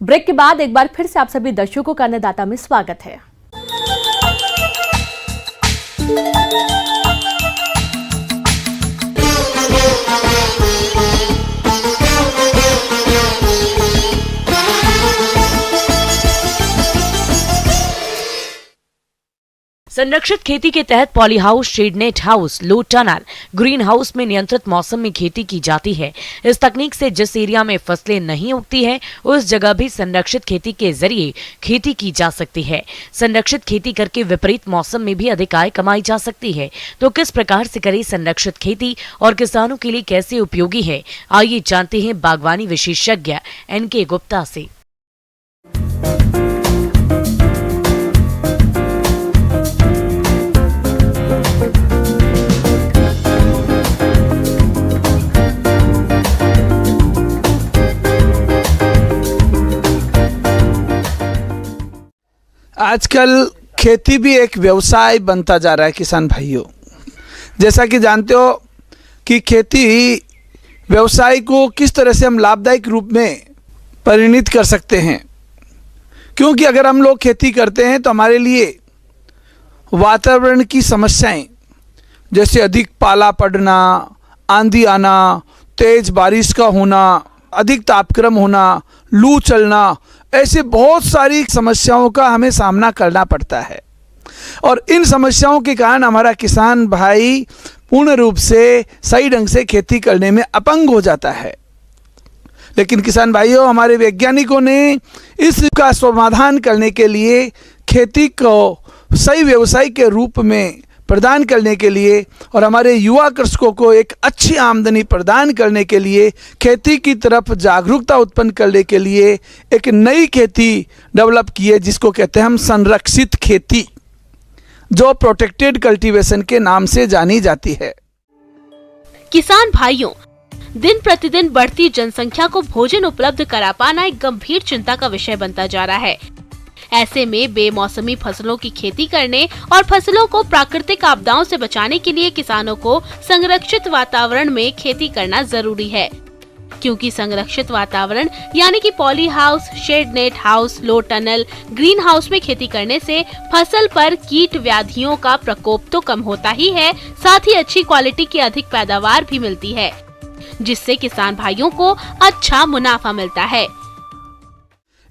Break के बाद एक बार फिर से आप सभी दर्शकों का अन्नदाता में स्वागत है। संरक्षित खेती के तहत poly house, shade net house, low tunnel, green house में नियंत्रित मौसम में खेती की जाती है। इस तकनीक से जिस एरिया में फसलें नहीं उगती है उस जगह भी संरक्षित खेती के जरिए खेती की जा सकती है। संरक्षित खेती करके विपरीत मौसम में भी अधिक आय कमाई जा सकती है। तो किस प्रकार से करें संरक्षित खेती और किसानों के लिए कैसे उपयोगी है, आइए जानते हैं बागवानी विशेषज्ञ NK गुप्ता से। आजकल खेती भी एक व्यवसाय बनता जा रहा है किसान भाइयों। जैसा कि जानते हो कि खेती व्यवसाय को किस तरह से हम लाभदायक रूप में परिणित कर सकते हैं, क्योंकि अगर हम लोग खेती करते हैं तो हमारे लिए वातावरण की समस्याएं जैसे अधिक पाला पड़ना, आंधी आना, तेज बारिश का होना, अधिक तापक्रम होना, लू चलना, ऐसे बहुत सारी समस्याओं का हमें सामना करना पड़ता है। और इन समस्याओं के कारण हमारा किसान भाई पूर्ण रूप से सही ढंग से खेती करने में अपंग हो जाता है। लेकिन किसान भाइयों, हमारे वैज्ञानिकों ने इसका समाधान करने के लिए, खेती को सही व्यवसाय के रूप में प्रदान करने के लिए और हमारे युवा कृषकों को एक अच्छी आमदनी प्रदान करने के लिए, खेती की तरफ जागरूकता उत्पन्न करने के लिए एक नई खेती डेवलप की है, जिसको कहते हैं हम संरक्षित खेती, जो प्रोटेक्टेड कल्टीवेशन के नाम से जानी जाती है। किसान भाइयों, दिन प्रतिदिन बढ़ती जनसंख्या को भोजन उपलब्ध करा पाना एक गंभीर चिंता का विषय बनता जा रहा है। ऐसे में बेमौसमी फसलों की खेती करने और फसलों को प्राकृतिक आपदाओं से बचाने के लिए किसानों को संरक्षित वातावरण में खेती करना जरूरी है, क्योंकि संरक्षित वातावरण यानी कि poly house, shade net house, low tunnel, green house में खेती करने से फसल पर कीट व्याधियों का प्रकोप तो कम होता ही है, साथ ही अच्छी क्वालिटी की अधिक पैदावार भी मिलती है, जिससे किसान भाइयों को अच्छा मुनाफा मिलता है।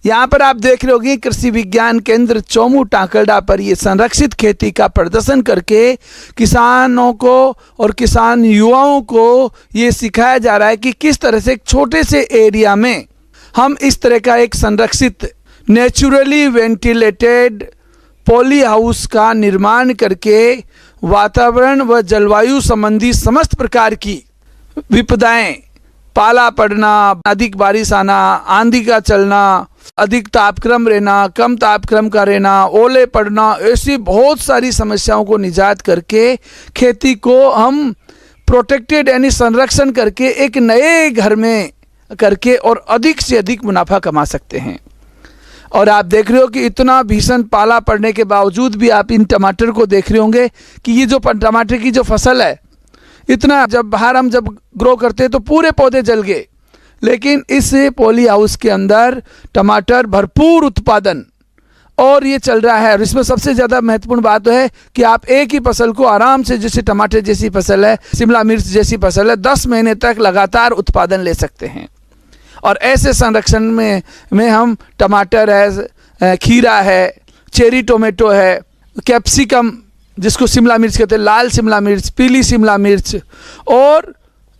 यहाँ पर आप देख रहे होंगे कृषि विज्ञान केंद्र चोमू टाकरडा पर ये संरक्षित खेती का प्रदर्शन करके किसानों को और किसान युवाओं को ये सिखाया जा रहा है कि किस तरह से एक छोटे से एरिया में हम इस तरह का एक संरक्षित नेचुरली वेंटिलेटेड पॉली हाउस का निर्माण करके वातावरण व जलवायु संबंधी समस्त प्रकार की विपदाएं, पाला पड़ना, अधिक बारिश आना, आंधी का चलना, अधिक तापक्रम रहना, कम तापक्रम का रहना, ओले पड़ना, ऐसी बहुत सारी समस्याओं को निजात करके खेती को हम प्रोटेक्टेड यानी संरक्षण करके एक नए घर में करके और अधिक से अधिक मुनाफा कमा सकते हैं। और आप देख रहे हो कि इतना भीषण पाला पड़ने के बावजूद भी आप इन टमाटर को देख रहे होंगे कि ये जो टमाटर की जो फसल है, इतना जब बाहर हम जब ग्रो करते हैं तो पूरे पौधे जल गए, लेकिन इस पॉली हाउस के अंदर टमाटर भरपूर उत्पादन और ये चल रहा है। और इसमें सबसे ज़्यादा महत्वपूर्ण बात है कि आप एक ही फसल को आराम से, जैसे टमाटर जैसी फसल है, शिमला मिर्च जैसी फसल है, 10 महीने तक लगातार उत्पादन ले सकते हैं। और ऐसे संरक्षण में हम टमाटर है, खीरा है, चेरी टोमेटो है, कैप्सिकम जिसको शिमला मिर्च कहते हैं, लाल शिमला मिर्च, पीली शिमला मिर्च और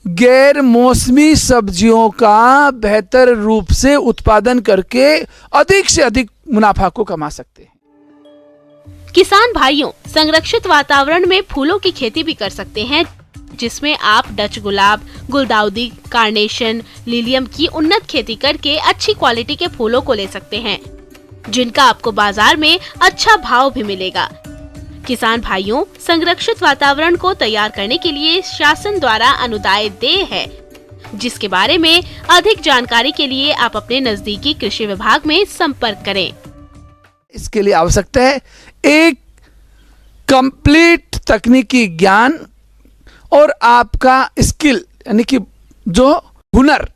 गैर मौसमी सब्जियों का बेहतर रूप से उत्पादन करके अधिक से अधिक मुनाफा को कमा सकते हैं। किसान भाइयों, संरक्षित वातावरण में फूलों की खेती भी कर सकते हैं, जिसमें आप डच गुलाब, गुलदाउदी, कार्नेशन, लिलियम की उन्नत खेती करके अच्छी क्वालिटी के फूलों को ले सकते हैं, जिनका आपको बाजार में अच्छा भाव भी मिलेगा। किसान भाइयों, संरक्षित वातावरण को तैयार करने के लिए शासन द्वारा अनुदान देय है, जिसके बारे में अधिक जानकारी के लिए आप अपने नजदीकी कृषि विभाग में संपर्क करें। इसके लिए आवश्यकता है एक कंप्लीट तकनीकी ज्ञान और आपका स्किल यानी कि जो हुनर,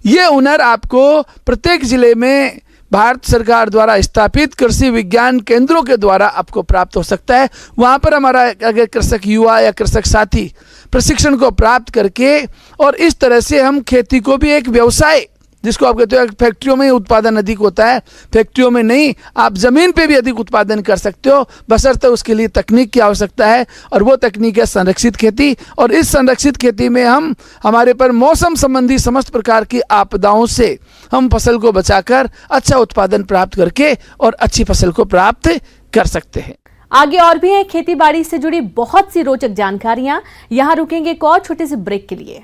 ये हुनर आपको प्रत्येक जिले में भारत सरकार द्वारा स्थापित कृषि विज्ञान केंद्रों के द्वारा आपको प्राप्त हो सकता है। वहाँ पर हमारा अगर कृषक युवा या कृषक साथी प्रशिक्षण को प्राप्त करके और इस तरह से हम खेती को भी एक व्यवसाय, जिसको आप कहते हो फैक्ट्रियों में उत्पादन अधिक होता है, फैक्ट्रियों में नहीं, आप ज़मीन पे भी अधिक उत्पादन कर सकते हो, बशर्ते उसके लिए तकनीक की आवश्यकता है और वो तकनीक है संरक्षित खेती। और इस संरक्षित खेती में हम हमारे पर मौसम संबंधी समस्त प्रकार की आपदाओं से हम फसल को बचाकर अच्छा उत्पादन प्राप्त करके और अच्छी फसल को प्राप्त कर सकते हैं। आगे और भी है खेती बाड़ी से जुड़ी बहुत सी रोचक जानकारियां। यहाँ रुकेंगे एक और छोटे से ब्रेक के लिए।